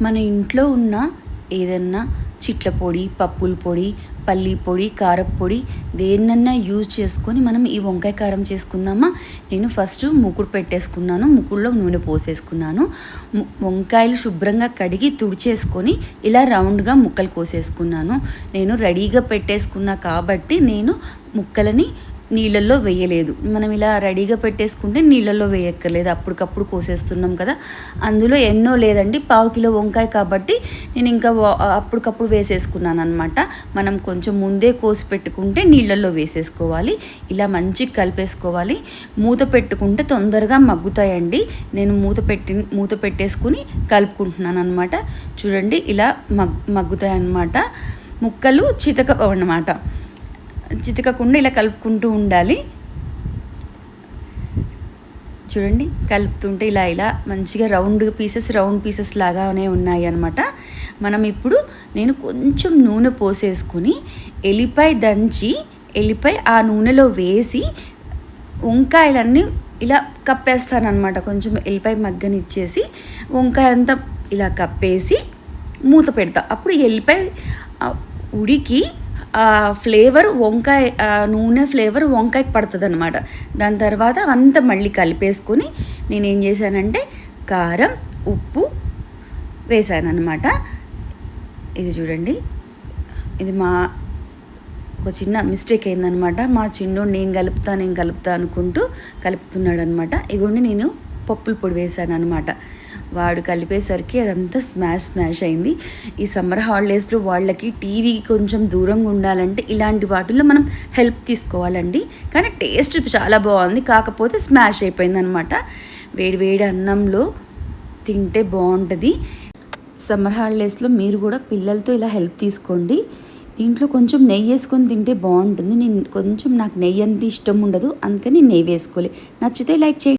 మన ఇంట్లో ఉన్న ఏదన్నా చిట్ల పొడి, పప్పుల పొడి, పల్లి పొడి, కారప్పొడి దేన్నన్నా యూజ్ చేసుకొని మనం ఈ వంకాయ కారం చేసుకుందామా. నేను ఫస్ట్ ముకుడు పెట్టేసుకున్నాను, ముకుడులో నూనె పోసేసుకున్నాను. వంకాయలు శుభ్రంగా కడిగి తుడిచేసుకొని ఇలా రౌండ్గా ముక్కలు కోసేసుకున్నాను. నేను రెడీగా పెట్టేసుకున్నా కాబట్టి నేను ముక్కలని నీళ్ళల్లో వేయలేదు. మనం ఇలా రెడీగా పెట్టేసుకుంటే నీళ్ళల్లో వేయక్కర్లేదు, అప్పటికప్పుడు కోసేస్తున్నాం కదా. అందులో ఎన్నో లేదండి, 1/2 కిలో వంకాయ కాబట్టి నేను ఇంకా అప్పటికప్పుడు వేసేసుకున్నాను అనమాట. మనం కొంచెం ముందే కోసి పెట్టుకుంటే నీళ్ళల్లో వేసేసుకోవాలి. ఇలా మంచిగా కలిపేసుకోవాలి. మూత పెట్టుకుంటే తొందరగా మగ్గుతాయండి. నేను మూత పెట్టేసుకుని కలుపుకుంటున్నాను అనమాట. చూడండి ఇలా మగ్గుతాయి అన్నమాట. ముక్కలు చితకకుండా ఇలా కలుపుకుంటూ ఉండాలి. చూడండి కలుపుతుంటే ఇలా మంచిగా రౌండ్ పీసెస్ లాగానే ఉన్నాయి అన్నమాట. మనం ఇప్పుడు నేను కొంచెం నూనె పోసేసుకుని ఎల్లిపాయ ఆ నూనెలో వేసి వంకాయలన్నీ ఇలా కప్పేస్తానమాట. కొంచెం ఎల్లిపాయ మగ్గనిచ్చేసి వంకాయ అంతా ఇలా కప్పేసి మూత పెడతా. అప్పుడు ఎల్లిపాయ ఉడికి ఫ్లేవర్ నూనె ఫ్లేవర్ వంకాయకి పడుతుంది అనమాట. దాని తర్వాత అంతా మళ్ళీ కలిపేసుకొని నేనేం చేశానంటే కారం, ఉప్పు వేసానమాట. ఇది చూడండి, ఇది ఒక చిన్న మిస్టేక్ అయిందనమాట. మా చిన్నోడు నేను కలుపుతా అనుకుంటూ కలుపుతున్నాడు అనమాట. ఇగోండి నేను పప్పుల పొడి వేసాను అనమాట. వాడు కలిపేసరికి అదంతా స్మాష్ అయింది. ఈ సమ్మర్ హాలిడేస్లో వాళ్ళకి టీవీ కొంచెం దూరంగా ఉండాలంటే ఇలాంటి వాటిల్లో మనం హెల్ప్ తీసుకోవాలండి. కానీ టేస్ట్ చాలా బాగుంది, కాకపోతే స్మాష్ అయిపోయింది అనమాట. వేడి అన్నంలో తింటే బాగుంటుంది. సమ్మర్ హాలిడేస్లో మీరు కూడా పిల్లలతో ఇలా హెల్ప్ తీసుకోండి. దీంట్లో కొంచెం నెయ్యి వేసుకొని తింటే బాగుంటుంది. నాకు నెయ్యి అంటే ఇష్టం ఉండదు, అందుకని నెయ్యి వేసుకోవాలి. నచ్చితే లైక్ చేయండి.